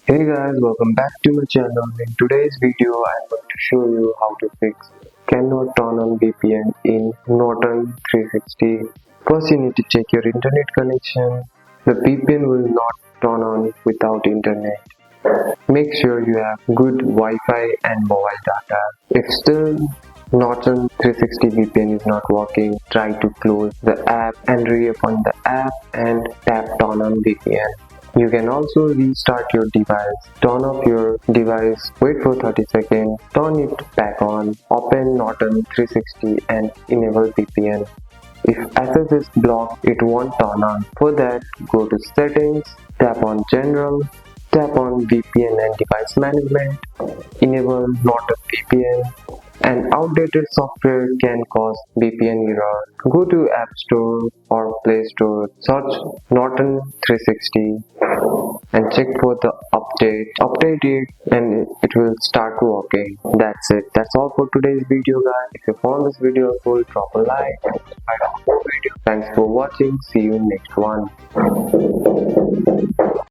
Hey guys, welcome back to my channel. In today's video, I'm going to show you how to fix cannot turn on VPN in Norton 360. First, you need to check your internet connection. The VPN will not turn on without internet. Make sure you have good Wi-Fi and mobile data. If still Norton 360 VPN is not working, try to close the app and reopen the app and tap turn on VPN. You can also restart your device. Turn off your device, wait for 30 seconds, turn it back on, open Norton 360 and enable VPN. If access is blocked, it won't turn on. For that, go to settings, tap on general, tap on VPN and device management, enable Norton VPN. An outdated software can cause VPN error. Go to App Store or Play Store, search Norton 360 and check for the update. Update it and it will start working. That's it. That's all for today's video guys. If you found this video helpful, drop a like and subscribe to our video. Thanks for watching. See you next one.